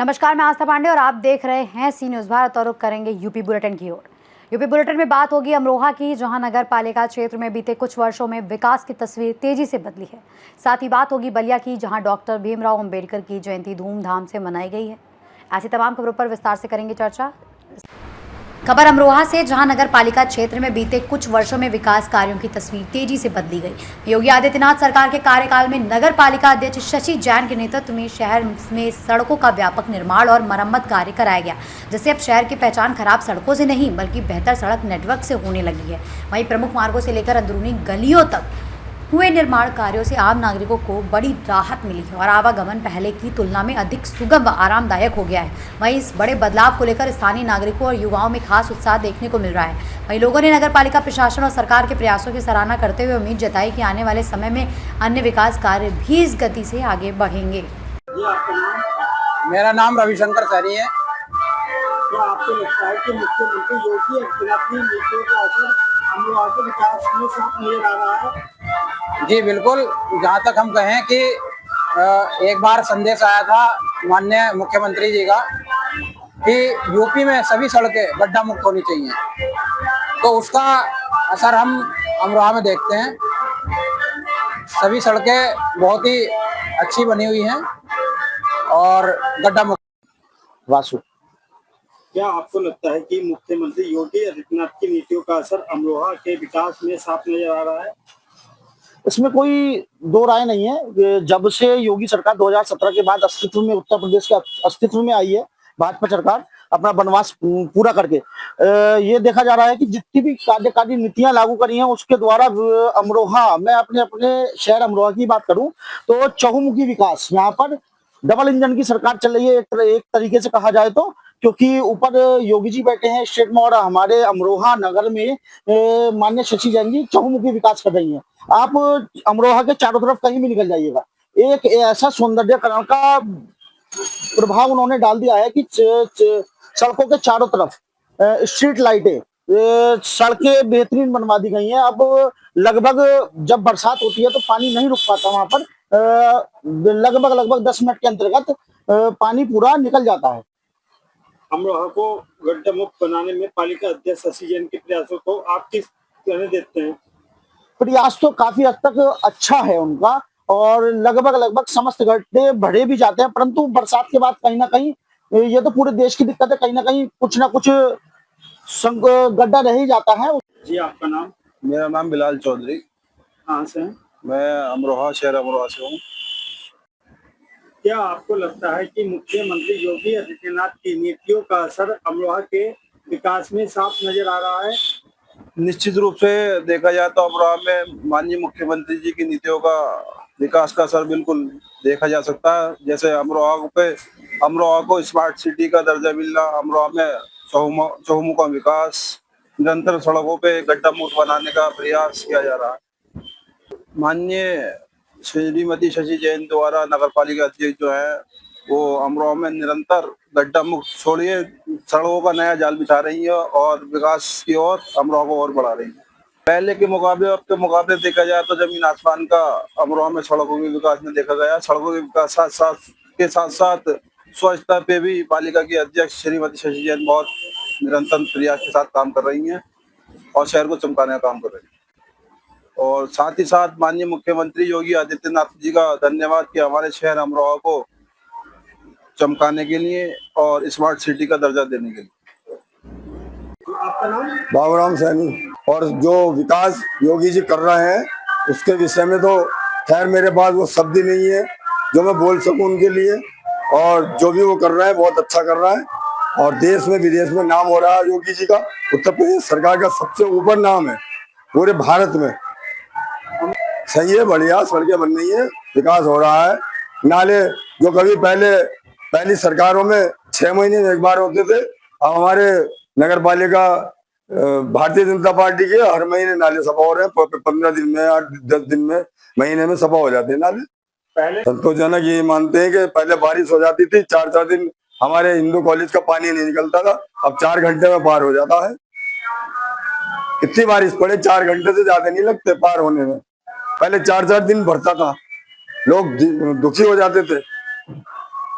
नमस्कार, मैं आस्था पांडे और आप देख रहे हैं सी न्यूज़ भारत और रुख करेंगे यूपी बुलेटिन की ओर। यूपी बुलेटिन में बात होगी अमरोहा की, जहां नगर पालिका क्षेत्र में बीते कुछ वर्षों में विकास की तस्वीर तेजी से बदली है। साथ ही बात होगी बलिया की, जहां डॉक्टर भीमराव अंबेडकर की जयंती धूमधाम से मनाई गई है। ऐसी तमाम खबरों पर विस्तार से करेंगे चर्चा। खबर अमरोहा से, जहां नगर पालिका क्षेत्र में बीते कुछ वर्षों में विकास कार्यों की तस्वीर तेजी से बदली गई। योगी आदित्यनाथ सरकार के कार्यकाल में नगर पालिका अध्यक्ष शशि जैन के नेतृत्व में शहर में सड़कों का व्यापक निर्माण और मरम्मत कार्य कराया गया, जिससे अब शहर की पहचान खराब सड़कों से नहीं बल्कि बेहतर सड़क नेटवर्क से होने लगी है। वहीं प्रमुख मार्गों से लेकर अंदरूनी गलियों तक हुए निर्माण कार्यों से आम नागरिकों को बड़ी राहत मिली है और आवागमन पहले की तुलना में अधिक सुगम व आरामदायक हो गया है। वहीं इस बड़े बदलाव को लेकर स्थानीय नागरिकों और युवाओं में खास उत्साह देखने को मिल रहा है। वहीं लोगों ने नगर पालिका प्रशासन और सरकार के प्रयासों की सराहना करते हुए उम्मीद जताई कि आने वाले समय में अन्य विकास कार्य भी इस गति से आगे बढ़ेंगे। मेरा नाम रविशंकर सैनी है। क्या आपको लगता है कि मुख्यमंत्री योगी आदित्यनाथ की नीतियों का असर अमरोहा के विकास में साफ नजर आ रहा है? जी बिल्कुल, जहाँ तक हम कहें कि एक बार संदेश आया था माननीय मुख्यमंत्री जी का कि यूपी में सभी सड़कें गड्ढा मुक्त होनी चाहिए, तो उसका असर हम अमरोहा में देखते हैं। सभी सड़कें बहुत ही अच्छी बनी हुई हैं और गड्ढा मुक्त। वासु, क्या आपको लगता है कि मुख्यमंत्री योगी आदित्यनाथ की नीतियों का असर अमरोहा के विकास में साफ नजर आ रहा है? इसमें कोई दो राय नहीं है। जब से योगी सरकार 2017 के बाद अस्तित्व में, उत्तर प्रदेश के अस्तित्व में आई है भाजपा सरकार, अपना वनवास पूरा करके, ये देखा जा रहा है कि जितनी भी कार्यकारी नीतियां लागू करी हैं उसके द्वारा अमरोहा, मैं अपने अपने शहर अमरोहा की बात करूं तो चहुमुखी विकास, यहाँ पर डबल इंजन की सरकार चल रही है एक तरीके से कहा जाए तो, क्योंकि ऊपर योगी जी बैठे हैं स्टेट में और हमारे अमरोहा नगर में माननीय शशि जैन जी चहुमुखी विकास कर रही हैं। आप अमरोहा के चारों तरफ कहीं भी निकल जाइएगा, एक ऐसा सौंदर्यकरण का प्रभाव उन्होंने डाल दिया है कि सड़कों के चारों तरफ स्ट्रीट लाइटें, सड़कें बेहतरीन बनवा दी गई हैं। अब लगभग जब बरसात होती है तो पानी नहीं रुक पाता वहां पर, लगभग 10 मिनट के अंतर्गत पानी पूरा निकल जाता है। अमरोहा को गड्ढा मुक्त बनाने में पालिका अध्यक्ष शशि जैन के प्रयासों को आप किस तरह देखते हैं? प्रयास तो काफी हद तक अच्छा है उनका और लगभग समस्त गड्ढे भरे भी जाते हैं, परंतु बरसात के बाद कहीं ना कहीं, ये तो पूरे देश की दिक्कत है, कहीं ना कहीं कुछ ना कुछ गड्ढा रह ही जाता है। जी, आपका नाम? मेरा नाम बिलाल चौधरी। कहाँ से हैं? मैं अमरोहा, शहर अमरोहा से हूँ। क्या आपको लगता है कि मुख्यमंत्री योगी आदित्यनाथ की नीतियों का असर अमरोहा के विकास में साफ नजर आ रहा है? निश्चित रूप से देखा जाए तो अमरोहा में माननीय मुख्यमंत्री जी की नीतियों का विकास का असर बिल्कुल देखा जा सकता है। जैसे अमरोहा को स्मार्ट सिटी का दर्जा मिलना, अमरोहा में चहुमुखा विकास, निरंतर सड़कों पे गड्ढा मुक्त बनाने का प्रयास किया जा रहा है। माननीय श्रीमती शशि जैन द्वारा नगर पालिका अध्यक्ष जो है वो अमरोहा में निरंतर गड्ढा मुक्त छोड़िए सड़कों का नया जाल बिछा रही है और विकास की ओर अमरोहा को और बढ़ा रही है। पहले के मुकाबले अब के मुकाबले देखा जाए तो जमीन आसमान का अमरोहा में सड़कों के विकास में देखा गया। सड़कों के विकास साथ साथ स्वच्छता पे भी पालिका की अध्यक्ष श्रीमती शशि जैन बहुत निरंतर प्रयास के साथ काम कर रही हैं और शहर को चमकाने का काम कर रही है। और साथ ही साथ माननीय मुख्यमंत्री योगी आदित्यनाथ जी का धन्यवाद कि हमारे शहर अमरोहा को चमकाने के लिए और स्मार्ट सिटी का दर्जा देने के लिए। आपका नाम? बाबूराम सैनी। और जो विकास योगी जी कर रहे हैं उसके विषय में तो खैर मेरे पास वो शब्द ही नहीं है जो मैं बोल सकूं उनके लिए। और जो भी वो कर रहा है बहुत अच्छा कर रहा है और देश में विदेश में नाम हो रहा है योगी जी का। उत्तर प्रदेश सरकार का सबसे ऊपर नाम है पूरे भारत में। सही है, बढ़िया सड़कें बन रही है, विकास हो रहा है। नाले जो कभी पहली सरकारों में 6 महीने में एक बार होते थे, अब हमारे नगर पालिका भारतीय जनता पार्टी के हर महीने नाले सफा हो रहे हैं। 15 दिन में, 8-10 दिन में, महीने में सफा हो जाते हैं नाले। पहले संतोषजनक ये मानते हैं कि पहले बारिश हो जाती थी, 4-4 दिन हमारे हिंदू कॉलेज का पानी नहीं निकलता था, अब 4 घंटे में पार हो जाता है। इतनी बारिश पड़े 4 घंटे से ज्यादा नहीं लगते पार होने में। पहले 4-4 दिन भरता था, लोग दुखी हो जाते थे।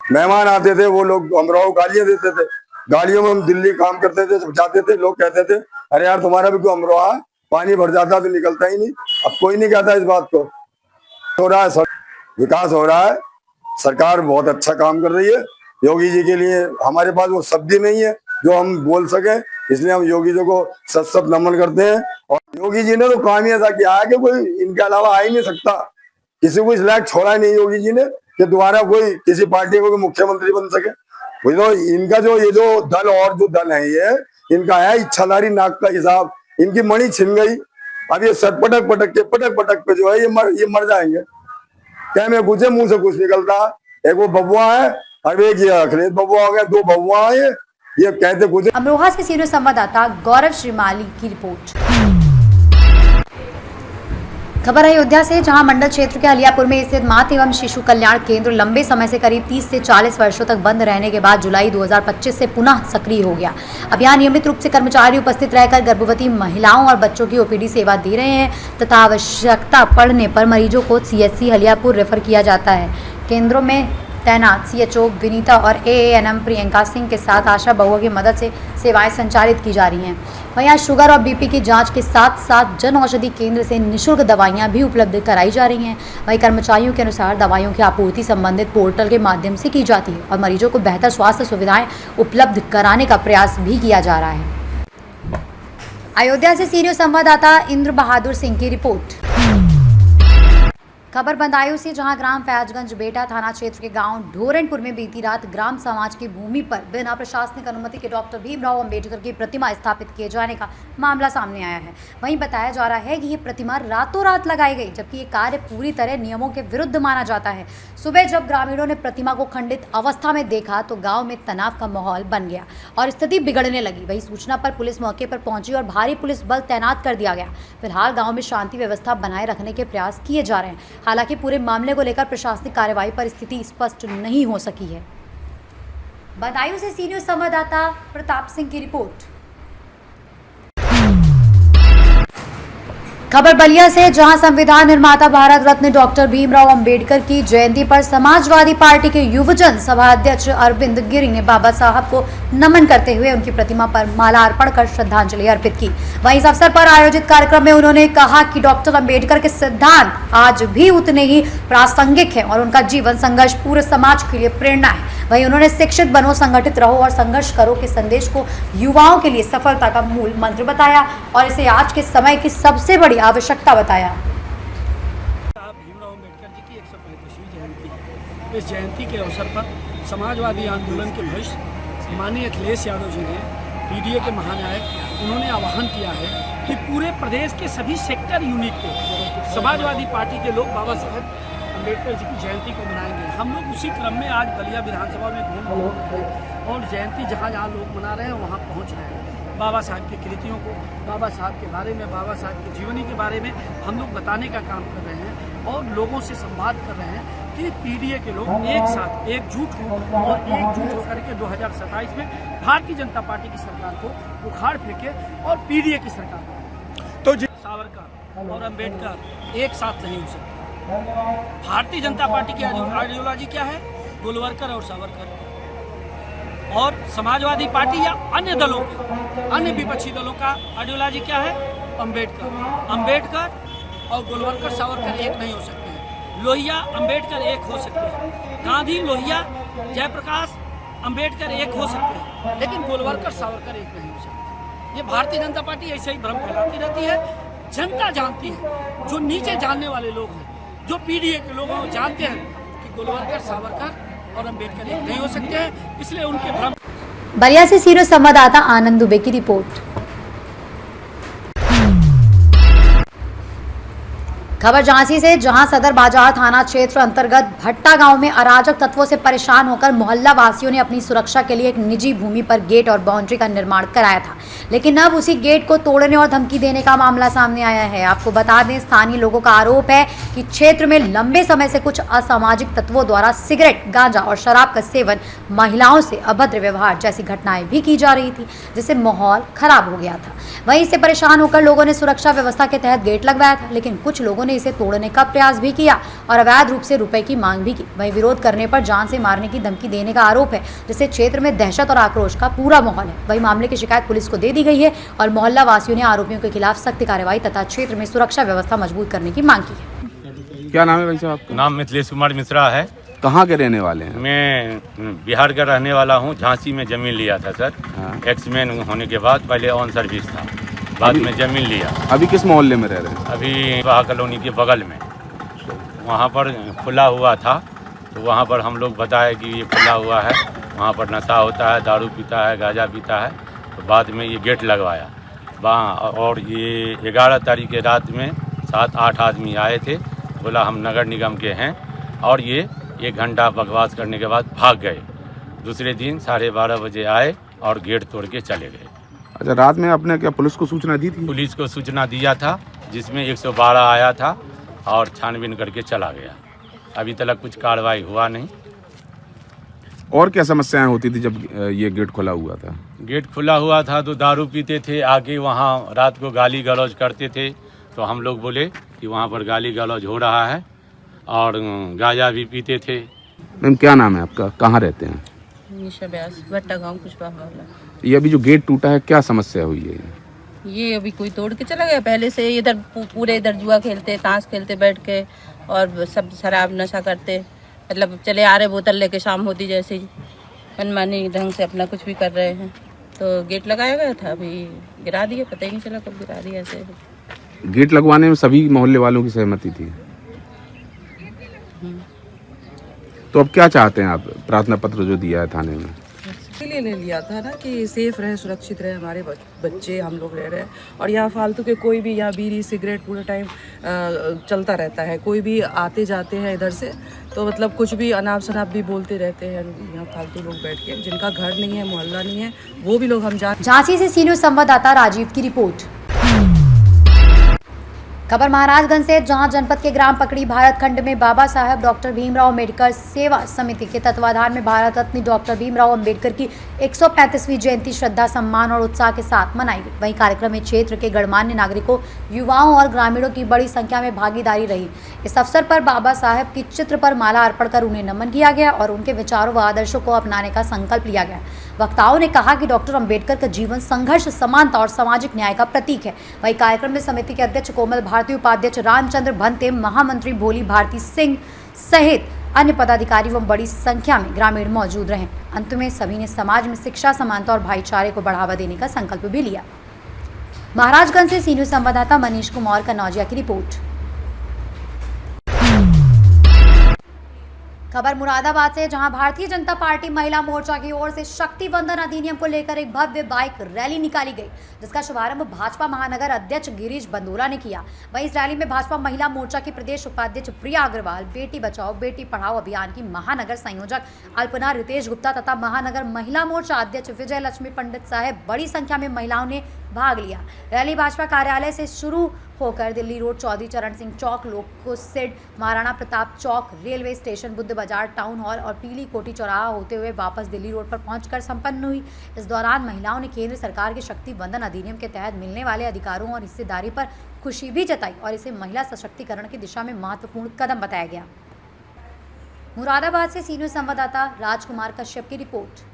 मेहमान आते थे, वो लोग अमरोहा को गालियां देते थे। गाड़ियों में हम दिल्ली काम करते थे, जाते थे, लोग कहते थे अरे यार तुम्हारा भी कोई अमरोहा है, पानी भर जाता तो निकलता ही नहीं। अब कोई नहीं कहता इस बात को। हो रहा है, विकास हो रहा है, सरकार बहुत अच्छा काम कर रही है। योगी जी के लिए हमारे पास वो शब्द ही नहीं है जो हम बोल सके, इसलिए हम योगी जी को सत सत नमन करते हैं। और योगी जी ने तो काम ही ऐसा किया है कि कोई इनके अलावा आ ही नहीं सकता। किसी को इस लायक छोड़ा नहीं योगी जी ने कि दोबारा कोई किसी पार्टी को मुख्यमंत्री बन सके। वही तो इनका जो ये जो दल और जो दल है, ये इनका है इच्छाधारी नाक का हिसाब। इनकी मणि छिन गई। अब ये सर पटक पटक पे जो है ये मर जाएंगे। क्या में पूछे मुंह से कुछ निकलता। एक वो बबुआ है, अब एक ये अखिलेश बबुआ हो गया, दो बबुआ है ये कहते कुछ। अमरोहा से सीनियर संवाददाता गौरव श्रीमाली की रिपोर्ट। खबर अयोध्या से, जहां मंडल क्षेत्र के हलियापुर में स्थित मातृ एवं शिशु कल्याण केंद्र लंबे समय से करीब 30 से 40 वर्षों तक बंद रहने के बाद जुलाई 2025 से पुनः सक्रिय हो गया। अब यहां नियमित रूप से कर्मचारी उपस्थित रहकर गर्भवती महिलाओं और बच्चों की ओपीडी सेवा दे रहे हैं तथा आवश्यकता पड़ने पर मरीजों को सीएचसी हलियापुर रेफर किया जाता है। केंद्रों में तैनात सीएचओ विनीता और एएनएम प्रियंका सिंह के साथ आशा बहुओं की मदद से सेवाएं संचालित की जा रही हैं। वहीं यहाँ शुगर और बीपी की जांच के साथ साथ जन औषधि केंद्र से निःशुल्क दवाइयां भी उपलब्ध कराई जा रही हैं। वहीं कर्मचारियों के अनुसार दवाइयों की आपूर्ति संबंधित पोर्टल के माध्यम से की जाती है और मरीजों को बेहतर स्वास्थ्य सुविधाएं उपलब्ध कराने का प्रयास भी किया जा रहा है। अयोध्या से सीनियर संवाददाता इंद्र बहादुर सिंह की रिपोर्ट। खबर बदायूं से, जहां ग्राम फैजगंज बेटा थाना क्षेत्र के गांव ढोरनपुर में बीती रात ग्राम समाज की भूमि पर बिना प्रशासनिक अनुमति के डॉक्टर भीमराव अंबेडकर की प्रतिमा स्थापित किए जाने का मामला सामने आया है। वहीं बताया जा रहा है कि ये प्रतिमा रातों रात लगाई गई, जबकि ये कार्य पूरी तरह नियमों के विरुद्ध माना जाता है। सुबह जब ग्रामीणों ने प्रतिमा को खंडित अवस्था में देखा तो गाँव में तनाव का माहौल बन गया और स्थिति बिगड़ने लगी। वही सूचना पर पुलिस मौके पर पहुंची और भारी पुलिस बल तैनात कर दिया गया। फिलहाल गाँव में शांति व्यवस्था बनाए रखने के प्रयास किए जा रहे हैं। हालांकि पूरे मामले को लेकर प्रशासनिक कार्रवाई पर स्थिति स्पष्ट नहीं हो सकी है। बदायूं से सीनियर संवाददाता प्रताप सिंह की रिपोर्ट। खबर बलिया से, जहां संविधान निर्माता भारत रत्न डॉक्टर भीमराव अंबेडकर की जयंती पर समाजवादी पार्टी के युवजन सभा अध्यक्ष अरविंद गिरी ने बाबा साहब को नमन करते हुए उनकी प्रतिमा पर माला अर्पण कर श्रद्धांजलि अर्पित की। वहीं इस अवसर पर आयोजित कार्यक्रम में उन्होंने कहा कि डॉक्टर अंबेडकर के सिद्धांत आज भी उतने ही प्रासंगिक हैं और उनका जीवन संघर्ष पूरे समाज के लिए प्रेरणा है। वहीं उन्होंने शिक्षित बनो, संगठित रहो और संघर्ष करो के संदेश को युवाओं के लिए सफलता का मूल मंत्र बताया और इसे आज के समय की सबसे बड़ी आवश्यकता बताया। भीमराव अंबेडकर जी की 135वीं जयंती है। इस जयंती के अवसर पर समाजवादी आंदोलन के भविष्य माननीय अखिलेश यादव जी ने, पीडीए के महानायक, उन्होंने आह्वान किया है कि पूरे प्रदेश के सभी सेक्टर यूनिट पे समाजवादी पार्टी के लोग बाबा साहब अंबेडकर जी की जयंती को मनाएंगे। हम लोग उसी क्रम में आज बलिया विधानसभा में घूम रहे हैं और जयंती जहाँ जहाँ लोग मना रहे हैं वहाँ पहुँच रहे हैं। बाबा साहब की कृतियों को, बाबा साहब के बारे में, बाबा साहब की जीवनी के बारे में हम लोग बताने का काम कर रहे हैं और लोगों से संवाद कर रहे हैं कि पीडीए के लोग एक साथ एकजुट हों और एकजुट होकर के 2027 में भारतीय जनता पार्टी की सरकार को उखाड़ फेंके और पीडीए की सरकार को। तो सावरकर और अंबेडकर एक साथ नहीं हो सकते। भारतीय जनता पार्टी की आइडियोलॉजी क्या है? गोलवरकर और सावरकर। और समाजवादी पार्टी या अन्य दलों, अन्य विपक्षी दलों का आइडियोलॉजी क्या है? अंबेडकर। अंबेडकर और गोलवरकर सावरकर एक नहीं हो सकते हैं। लोहिया अंबेडकर एक हो सकते हैं। गांधी, लोहिया, जयप्रकाश, अंबेडकर एक हो सकते हैं, लेकिन गोलवरकर सावरकर एक नहीं हो सकते। ये भारतीय जनता पार्टी ऐसे ही भ्रम फैलाती रहती है। जनता जानती है, जो नीचे जानने वाले लोग हैं, जो पीडीए के लोग हैं, वो जानते हैं कि गोलवरकर, सावरकर और अंबेडकर एक नहीं हो सकते हैं, इसलिए उनके भ्रम। बलिया से सीनियर संवाददाता आनंद दुबे की रिपोर्ट। खबर झांसी से, जहां सदर बाजार थाना क्षेत्र अंतर्गत भट्टा गांव में अराजक तत्वों से परेशान होकर मोहल्ला वासियों ने अपनी सुरक्षा के लिए एक निजी भूमि पर गेट और बाउंड्री का निर्माण कराया था, लेकिन अब उसी गेट को तोड़ने और धमकी देने का मामला सामने आया है। आपको बता दें, स्थानीय लोगों का आरोप है कि क्षेत्र में लंबे समय से कुछ असामाजिक तत्वों द्वारा सिगरेट, गांजा और शराब का सेवन, महिलाओं से अभद्र व्यवहार जैसी घटनाएं भी की जा रही थी, जिससे माहौल खराब हो गया था। वहीं इससे परेशान होकर लोगों ने सुरक्षा व्यवस्था के तहत गेट लगवाया था, लेकिन कुछ लोगों ने ने इसे तोड़ने का प्रयास भी किया और अवैध रूप से रुपए की मांग भी की। वहीं विरोध करने पर जान से मारने की धमकी देने का आरोप है, जिससे क्षेत्र में दहशत और आक्रोश का पूरा माहौल है। वहीं मामले की शिकायत पुलिस को दे दी गई है और मोहल्ला वासियों ने आरोपियों के खिलाफ सख्त कार्रवाई तथा क्षेत्र में सुरक्षा व्यवस्था मजबूत करने की मांग की है। क्या नाम है भाई साहब आपका? नाम मिथिलेश कुमार मिश्रा है। कहाँ के रहने वाले हैं? मैं बिहार का रहने वाला हूँ। झांसी में ज़मीन लिया था सर। एक्समैन होने के बाद पहले ऑन सर्विस था, बाद में ज़मीन लिया। अभी किस मोहल्ले में रह रहे हैं? अभी वहा कॉलोनी के बगल में, वहाँ पर खुला हुआ था, तो वहाँ पर हम लोग बताए कि ये खुला हुआ है, वहाँ पर नशा होता है, दारू पीता है, गांजा पीता है। तो बाद में ये गेट लगवाया वहाँ, और ये 11 तारीख के रात में 7-8 आदमी आए थे। बोला हम नगर निगम के हैं, और ये 1 घंटा बकवास करने के बाद भाग गए। दूसरे दिन 12:30 बजे आए और गेट तोड़ के चले गए। अच्छा, रात में आपने क्या पुलिस को सूचना दी थी? पुलिस को सूचना दिया था, जिसमें 112 आया था और छानबीन करके चला गया। अभी तक कुछ कार्रवाई हुआ नहीं। और क्या समस्याएं होती थी जब ये गेट खुला हुआ था? गेट खुला हुआ था तो दारू पीते थे, आके वहाँ रात को गाली गलौज करते थे। तो हम लोग बोले कि वहाँ पर गाली गलौज हो रहा है, और गांजा भी पीते थे। मैम क्या नाम है आपका, कहाँ रहते हैं? निशा व्यास, भट्टा गाँव कुशवा मोहल्ला। ये अभी जो गेट टूटा है, क्या समस्या हुई है? ये अभी कोई तोड़ के चला गया। पहले से इधर पूरे इधर जुआ खेलते, ताश खेलते बैठ के, और सब शराब नशा करते, मतलब चले आ रहे बोतल लेके शाम होती जैसे ही मनमानी ढंग से अपना कुछ भी कर रहे हैं। तो गेट लगाया गया था, अभी गिरा दिए, पता ही नहीं चला कब गिरा दिया। ऐसे गेट लगवाने में सभी मोहल्ले वालों की सहमति थी। तो अब क्या चाहते हैं आप? प्रार्थना पत्र जो दिया है थाने में, इसलिए ले लिया था ना कि सेफ रहे, सुरक्षित रहे हमारे बच्चे, हम लोग रह रहे हैं। और यहाँ फालतू के कोई भी, यहाँ बीड़ी सिगरेट पूरा टाइम चलता रहता है। कोई भी आते जाते हैं इधर से, तो मतलब कुछ भी अनाप शनाप भी बोलते रहते हैं। यहाँ फालतू लोग बैठ के, जिनका घर नहीं है, मोहल्ला नहीं है, वो भी लोग हम झांसी से सीनियर संवाददाता राजीव की रिपोर्ट। खबर महाराजगंज से, जहां जनपद के ग्राम पकड़ी भारत खंड में बाबा साहेब डॉक्टर भीमराव अम्बेडकर सेवा समिति के तत्वाधान में भारत रत्न डॉक्टर भीमराव अम्बेडकर की 135वीं जयंती श्रद्धा, सम्मान और उत्साह के साथ मनाई गई। वहीं कार्यक्रम में क्षेत्र के गणमान्य नागरिकों, युवाओं और ग्रामीणों की बड़ी संख्या में भागीदारी रही। इस अवसर पर बाबा साहेब की चित्र पर माला अर्पण कर उन्हें नमन किया गया और उनके विचारों व आदर्शों को अपनाने का संकल्प लिया गया। वक्ताओं ने कहा कि डॉक्टर अंबेडकर का जीवन संघर्ष, समानता और सामाजिक न्याय का प्रतीक है। वहीं कार्यक्रम में समिति के अध्यक्ष कोमल भारती, उपाध्यक्ष रामचंद्र भंते, महामंत्री भोली भारती सिंह सहित अन्य पदाधिकारी व बड़ी संख्या में ग्रामीण मौजूद रहे। अंत में सभी ने समाज में शिक्षा, समानता और भाईचारे को बढ़ावा देने का संकल्प भी लिया। महाराजगंज से सीनियर संवाददाता मनीष कुमार कनौजिया की रिपोर्ट। खबर मुरादाबाद से, जहां भारतीय जनता पार्टी महिला मोर्चा की ओर से शक्ति वंदन अधिनियम को लेकर एक भव्य बाइक रैली निकाली गई, जिसका शुभारंभ भाजपा महानगर अध्यक्ष गिरीश बंदोला ने किया। वहीं इस रैली में भाजपा महिला मोर्चा की प्रदेश उपाध्यक्ष प्रिया अग्रवाल, बेटी बचाओ बेटी पढ़ाओ अभियान की महानगर संयोजक अल्पना रितेश गुप्ता तथा महानगर महिला मोर्चा अध्यक्ष विजय लक्ष्मी पंडित साहेब बड़ी संख्या में महिलाओं ने भाग लिया। रैली भाजपा कार्यालय से शुरू होकर दिल्ली रोड, चौधरी चरण सिंह चौक, लोको सिड, महाराणा प्रताप चौक, रेलवे स्टेशन, बुद्ध बाजार, टाउन हॉल और पीली कोठी चौराहा होते हुए वापस दिल्ली रोड पर पहुंचकर संपन्न हुई। इस दौरान महिलाओं ने केंद्र सरकार के शक्ति वंदन अधिनियम के तहत मिलने वाले अधिकारों और हिस्सेदारी पर खुशी भी जताई और इसे महिला सशक्तिकरण की दिशा में महत्वपूर्ण कदम बताया गया। मुरादाबाद से सीनियर संवाददाता राजकुमार कश्यप की रिपोर्ट।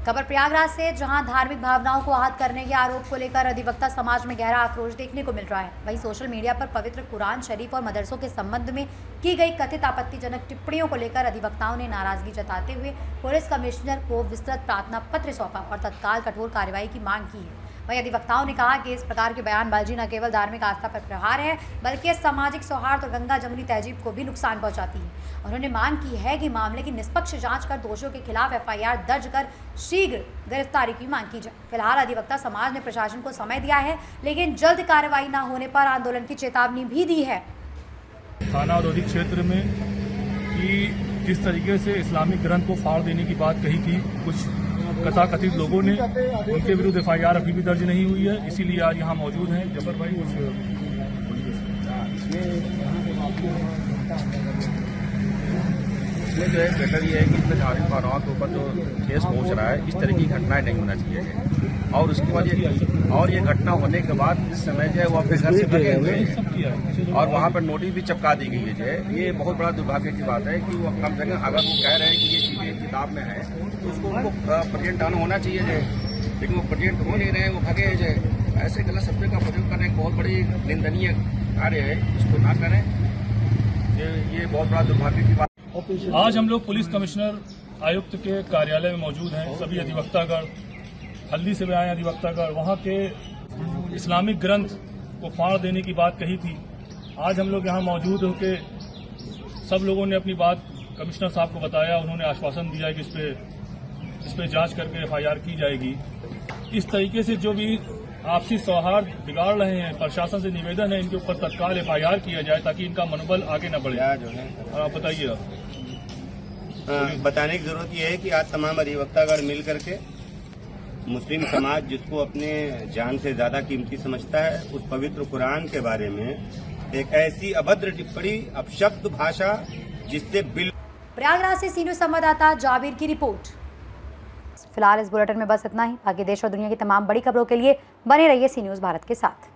खबर प्रयागराज से, जहां धार्मिक भावनाओं को आहत करने के आरोप को लेकर अधिवक्ता समाज में गहरा आक्रोश देखने को मिल रहा है। वहीं सोशल मीडिया पर पवित्र कुरान शरीफ और मदरसों के संबंध में की गई कथित आपत्तिजनक टिप्पणियों को लेकर अधिवक्ताओं ने नाराजगी जताते हुए पुलिस कमिश्नर को विस्तृत प्रार्थना पत्र सौंपा और तत्काल कठोर कार्रवाई की मांग की है। वहीं अधिवक्ताओं ने कहा कि इस प्रकार की बयानबाजी न केवल धार्मिक आस्था पर प्रहार है, बल्कि सामाजिक सौहार्द और गंगा जमुनी तहजीब को भी नुकसान पहुंचाती है। उन्होंने मांग की है कि मामले की निष्पक्ष जांच कर दोषियों के खिलाफ FIR दर्ज कर शीघ्र गिरफ्तारी की मांग की जाए। फिलहाल अधिवक्ता समाज ने प्रशासन को समय दिया है, लेकिन जल्द कार्रवाई न होने पर आंदोलन की चेतावनी भी दी है। थाना औद्योगिक क्षेत्र में कि किस तरीके से इस्लामिक ग्रंथ को फाड़ देने की बात कही थी कुछ कथाकथित लोगों ने, उनके विरुद्ध FIR अभी भी दर्ज नहीं हुई है। इसीलिए आज यहाँ मौजूद हैं। जफर भाई कुछ इसमें जो है बेटर ये है कि इसमें धार्मिक भावनाओं के ऊपर जो ठेस पहुंच रहा है, इस तरह की घटनाएं नहीं होना चाहिए। और उसके बाद ये घटना होने के बाद इस समय जो है वो अपने घर से भगे हुए हैं और वहाँ पर नोटिस भी चिपका दी गई है। जो है ये बहुत बड़ा दुर्भाग्य की बात है कि वो कम से कम अगर वो कह रहे हैं कि ये चीज़ें किताब में है तो उसको उनको प्रेजेंट होना चाहिए जो, लेकिन वो प्रेजेंट हो नहीं रहे हैं, वो भगे हैं जो। ऐसे गलत शब्द का प्रयोग करना एक बहुत बड़ी निंदनीय कार्य है, इसको ना करें। ये बहुत बड़ा दुर्भाग्य की बात। आज हम लोग पुलिस कमिश्नर आयुक्त के कार्यालय में मौजूद हैं। सभी अधिवक्तागण हल्दी से भी आए अधिवक्तागण, वहाँ के इस्लामिक ग्रंथ को फाड़ देने की बात कही थी। आज हम लोग यहाँ मौजूद होकर सब लोगों ने अपनी बात कमिश्नर साहब को बताया। उन्होंने आश्वासन दिया कि इस पे जांच करके FIR की जाएगी। इस तरीके से जो भी आपसी सौहार्द बिगाड़ रहे हैं, प्रशासन से निवेदन है इनके ऊपर तत्काल FIR किया जाए ताकि इनका मनोबल आगे न बढ़े। और आप बताइए। बताने की जरूरत यह है कि आज तमाम अधिवक्तागण मिल करके मुस्लिम समाज जिसको अपने जान से ज्यादा कीमती समझता है, उस पवित्र कुरान के बारे में एक ऐसी अभद्र टिप्पणी, अपशब्द भाषा जिससे प्रयागराज से सीनियर संवाददाता जाबिर की रिपोर्ट। फिलहाल इस बुलेटिन में बस इतना ही। बाकी देश और दुनिया की तमाम बड़ी खबरों के लिए बने रहिए सी न्यूज़ भारत के साथ।